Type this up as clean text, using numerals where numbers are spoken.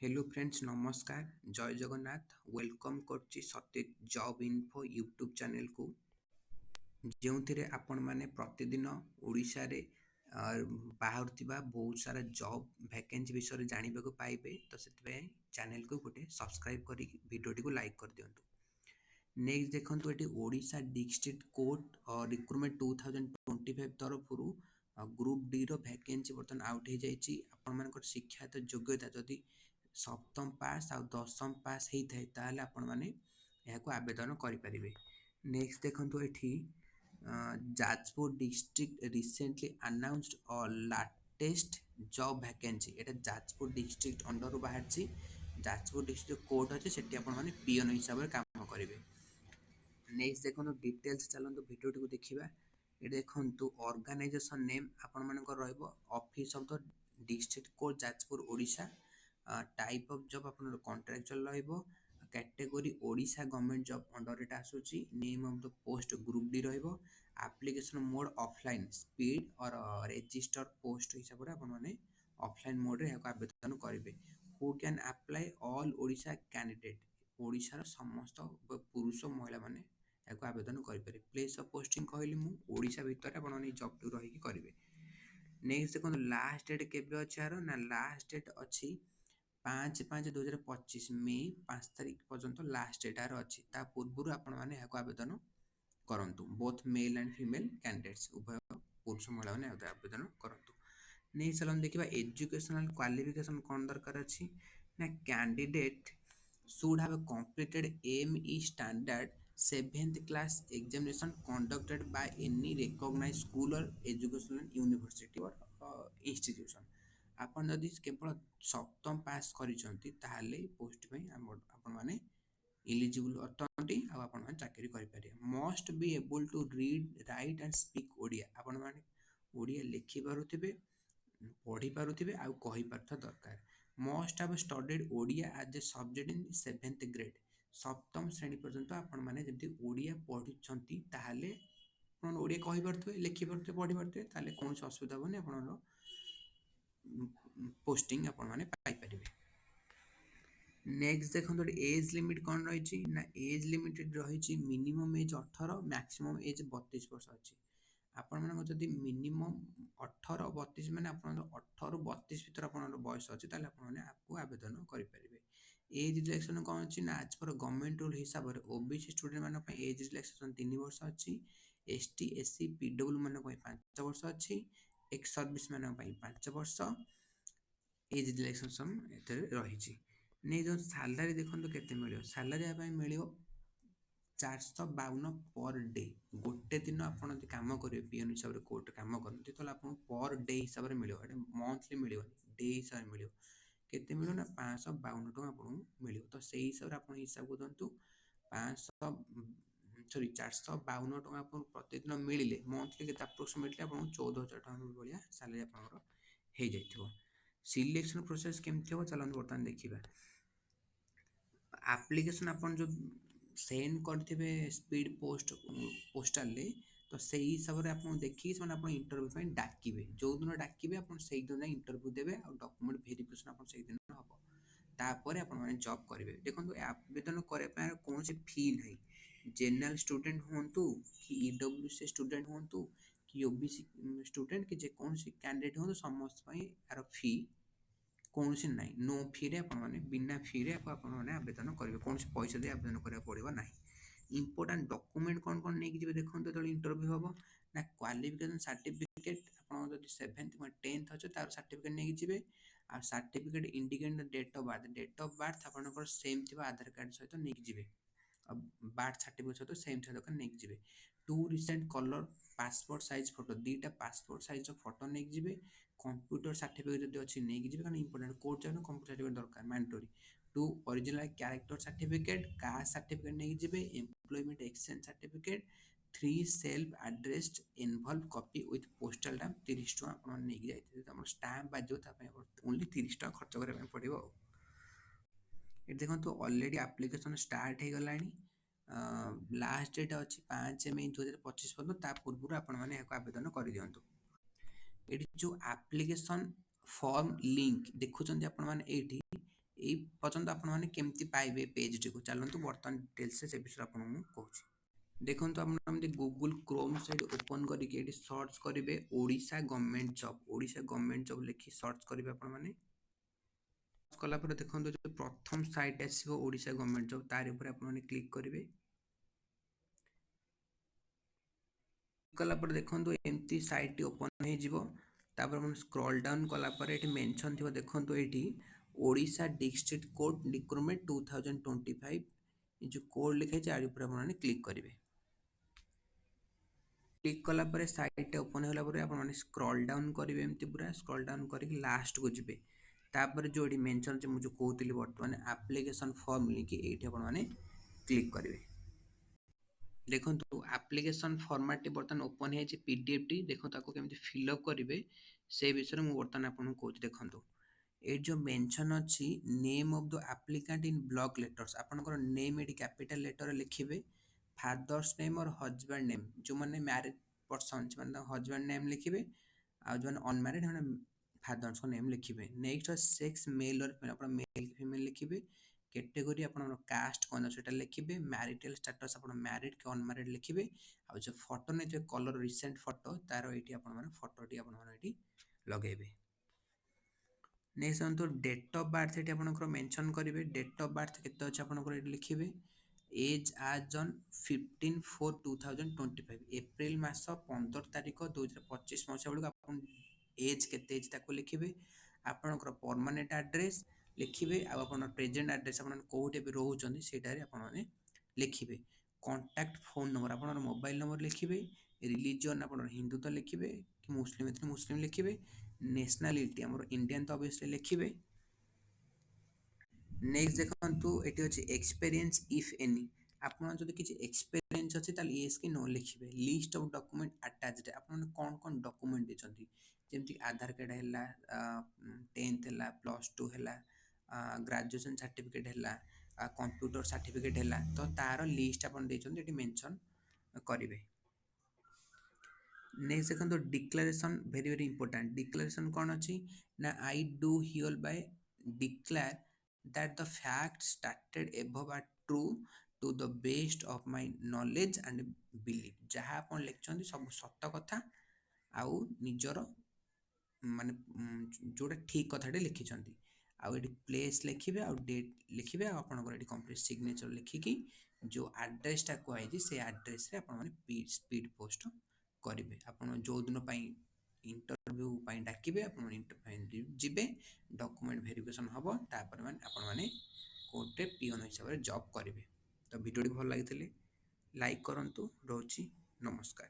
Hello friends नमस्कार जय Jagannath welcome करछि Satish job info YouTube channel को जो आपण मैंने प्रतिदिन ओडिशा रे बाहर बहुत सारा जॉब वैकेंसी विषय जानवा पाइबे तो से चैनल को गोटे सब्सक्राइब कर वीडियो को लाइक कर दिंतु। नेक्स्ट देखो ये ओडिशा डिस्ट्रिक्ट कोर्ट रिक्रुटमेंट 2025 तरफ ग्रुप डी रो वैकेंसी बर्तमान आउट हो जाइए। आपण मान शिक्षागत योग्यता जदि सप्तम पास आ दशम पास होता है ताहले आपण माने यहाँ आवेदन करें। नेक्स्ट देखो ये Jajpur district recently announced latest job vacancy एटा जाजपुर डिस्ट्रिक्ट अंडर बाहर जाजपुर डिस्ट्रिक्ट कोर्ट अच्छे से पीएन हिसाब से काम करेंगे। नेक्स्ट देखो डिटेल्स चलते वीडियो को देखा। ये देखो ऑर्गेनाइजेशन नेम आपण मान office of the district court Jajpur Odisha. Type of job अपन कॉन्ट्रैक्चुअल रहिबो। Category Odisha government job under एटा आसुची। Name of the post group D रहिबो। एप्लिकेशन मोड ऑफलाइन स्पीड और रजिस्टर पोस्ट हिसाब से अपन माने ऑफलाइन मोड रे याको आवेदन करिवे। Who can apply all Odisha candidate Odisha समस्त पुरुष महिला माने याको आवेदन करें। प्लेस ऑफ पोस्टिंग कहली मु ओडिशा भितर अपन माने जॉब टू रही करेंगे। नेक्स्ट देखो लास्ट डेट केबे अछि यार ना लास्ट डेट अछि 5/5/2025 मे 5 तारिख पर्यंत लास्ट डेट अच्छी। पूर्व आपण मैंने आवेदन करंतु both male and female candidates उभय पुरुष महिला ने आवेदन करंतु। नहीं चलन देखा एजुकेशनल क्वालिफिकेशन कौन दरकार अच्छी ना candidate should have completed ME standard 7th class examination conducted by any recognised school और एजुकेशनल यूनिवर्सिटी और इंस्टीट्यूशन। आपन जदि केवल सप्तम पास करिसंती ताहाले पोस्ट पे आपण माने एलिजिबल अटंती आ आपण माने चाकरी करि पारे। Must be able to read write and speak Odia आपण माने ओडिया लिखि पारुथिबे पढ़ी पारुथिबे आ कहि पारथा दरकार। Must have studied Odia as a subject in 7th grade सप्तम श्रेणी पर्यंत आपण माने जदि ओडिया पढ़िसंती ताहाले आपण ओडिया कहि पारुथिबे लिखि पारुथिबे पढ़ी पारुथिबे ताहाले कोनोसी असुविधा होनी आपण पोस्टिंग आपण माने पाई परिबे। नेक्स्ट देखो एज लिमिट कौन रही ना एज लिमिटेड रही मिनिमम एज 18 मैक्सिमम एज 32 वर्ष अच्छी। आपण मान जदि मिनिमम 18 32 माने आपण 18 32 भीतर आपण बयस अच्छी ताले आपण माने आपको आवेदन करि परिबे। एज रिलैक्सेशन कौन अच्छी ना आज पर गवर्नमेंट रूल हिसाब से ओबीसी स्टूडेंट मान एज रिलैक्सेशन 3 वर्ष अच्छी। एसटी एससी पीडब्ल्यू मान 5 वर्ष अच्छी। एक्स सर्विस मान 5 वर्ष एज रिलैक्सेशन रही। नहीं जो सैलरी देखो केते मिलियो सैलरी मिलियो 452 पर डे गोटे दिन आप काम करेंगे पीएन हिसाब से कोर्ट काम करते तो आपको पर डे हिसाब से मिले मंथली मिले डे हिसाब से मिले केते मिलो ना 552 टका आपको मिले तो से हिसाब से आप हिसाब को दंतु 452 टका आपको प्रतिदिन मिले मंथली के अप्रोक्सीमेटली आपको 14,000 टका भाया सैलरी आपंकर हो जाइए। सिलेक्शन प्रोसेस केमती हो चलते बर्तमान देखा। एप्लिकेशन आपन जो सेंड करते स्पीड पोस्ट पोस्टाल तो से हिसाब से आप देखिए से इंटरव्यू डाकिबे जो दिन डाकिबे आप दिन इंटरव्यू देवे और डॉक्यूमेंट वेरिफिकेशन आप दिन हम तापर आप जॉब करेंगे। देखो आवेदन करने कौन फी ना जेनरल स्टूडेंट हूँ कि ईडब्ल्यूसी स्टूडेंट हूँ कि ओबीसी स्टूडेंट कि जेकोसी कैंडिडेट हूँ समस्त यार फी कौन सी ना नो फी रे बिना फी रे आवेदन करेंगे कौन पैसा दे आवेदन करा पड़ेगा ना। इंपोर्टेंट डॉक्यूमेंट कौन कौन नहीं जी देखो जो इंटरव्यू हम ना क्वालिफिकेशन सर्टिफिकेट आप 7th 10th अच्छे तार सर्टिफिकेट नहीं जी आ certificate indicate date of birth आप सेम थी आधार कार्ड सहित नहीं जी बर्थ सर्टिफिकेट सहित सेम थी नहीं जी। 2 recent colour passport size photo 2टा पासपोर्ट साइज फोटो नहीं जी। कंप्यूटर सर्टिफिकेट जब अच्छी नहीं जी कारण इंपोर्टेंट कोर्ट जाए कंप्यूटर सर्टिफिकेट दरकार mandatory. 2 original character certificate caste certificate नहीं जी employment exchange certificate 3 self addressed envelope copy with postal stamp 30 टका आप नहीं जाइए स्टाम्प बाजो ओनली 30 टका खर्च करने पड़ो। ये देखो ऑलरेडी एप्लिकेशन स्टार्ट हो गला लास्ट डेट अच्छी 5 मई 2025 पर्यटन पूर्व आपने आवेदन कर दिंतु। ये जो एप्लिकेशन फॉर्म लिंक देखुं आपण मैंने एई पर्यंत आपण माने केमती पाइबे पेज टी को चलंतु वर्तमान डिटेल्स से विषय आपण मु कहूची। देखंतु आपण हमदे गूगल क्रोम साइट ओपन करके एटी सर्च करिवे ओडिशा गवर्नमेंट जॉब लिखि सर्च करिवे आपण माने कला पर देखंतु जो प्रथम साइट आसीबो ओडिशा गवर्नमेंट जॉब तार ऊपर आपण माने क्लिक करिवे। कला पर देखंतु एमती साइट ओपन हे जिवो तापर हम स्क्रॉल डाउन कला पर एटी मेंशन थिबो देखंतु eighty Odisha district code recruitment 2025 जो कोड लिखे छै आरि ऊपर आपण माने क्लिक करिवे। क्लिक कला पर साइट ओपन होला पर आपण माने स्क्रॉल डाउन करिवे एमती पूरा स्क्रॉल डाउन करके लास्ट को जिवे तापर जो एटी मेंशन जे मु जो कहउतिली वर्तमान एप्लीकेशन फॉर्म लिखि एठी आपण माने क्लिक करिवे। देखंतु एप्लीकेशन फॉर्मेट टी बर्तन ओपन हे जे पीडीएफ टी देखो ताको केमती फिल अप करिवे से विषय मु बर्तन आपन कहउछि। देखंतु ए जो मेंशन अछि name of the applicant in block letters आपनकर नेम एटी कैपिटल लेटर लिखिबे फादर्स नेम और हस्बैंड नेम जो माने मैरिड पर्सन माने हस्बैंड नेम लिखिबे आ जो अनमैरिड माने फादर्स को नेम लिखिबे। नेक्स्ट सेक्स मेल और अपन मेल फीमेल लिखिबे। कैटेगरी अपन कास्ट कोन सेटा लिखिबे। मैरिटल स्टेटस अपन मैरिड के अनमैरिड लिखिबे। आ जो फोटो ने जो कलर रिसेंट फोटो तारो एटी अपन माने फोटो टी अपन माने एटी लगेबे। नेक्स्ट तो डेट ऑफ बर्थ एटी अपन मेंशन करिवे। डेट ऑफ बर्थ केते अछि अपन एटी लिखिबे। एज आज ऑन 15/4/2025 एप्रिल मास 15 तारिख 2025 मसिया बेलू अपन एज केते अछि ताको लिखिबे। आपनकर परमानेंट एड्रेस लिखिबे आ अपन प्रेजेंट एड्रेस अपन कोठे भी रहउछन सेटा रे अपन माने लिखिबे। कांटेक्ट फोन नंबर अपन मोबाइल नंबर लिखिबे। रिलीजन अपन हिंदू तो लिखिबे कि मुस्लिम तो मुस्लिम लिखिबे। नेशनलिटी हमर इंडियन तो ऑब्वियसली लिखिबे। नेक्स्ट देखंतु एटी अछि एक्सपीरियंस इफ एनी आपन जदि किछि एक्सपीरियंस अछि ताल यस कि नो लिखिबे। लिस्ट ऑफ डॉक्यूमेंट अटैच्ड आपन कोन कोन डॉक्यूमेंट देछंती जेमति आधार कार्ड हैला 10th हैला +2 हैला ग्रेजुएशन सर्टिफिकेट हैला कंप्यूटर सर्टिफिकेट हैला तो तार लिस्ट आपन देछंती एटी मेंशन करिवे। नेक्स्ट देखंतु declaration very very important declaration कोन अछि ना I do hereby declare that the facts stated above are true to the best of my knowledge and belief जहाँ अपन लिखछंती सब सत्य कथा आउ निजर माने जोटा ठीक कथाटे लिखिछंती आउ एटी प्लेस लिखिबे आउ डेट लिखिबे आ अपन एटी कंप्लीट सिग्नेचर लिखिकी जो एड्रेस टा को आइजी से एड्रेस रे अपन माने स्पीड पोस्ट करिवे। अपन जो दिन पई इंटरव्यू पई डाकिबे अपन इंटरव्यू जिबे डॉक्यूमेंट वेरिफिकेशन हबो तापर माने अपन माने कोर्टे पियन हिसाब रे जॉब करिवे। तो वीडियो भल लागितले लाइक करंतु। रोची नमस्कार।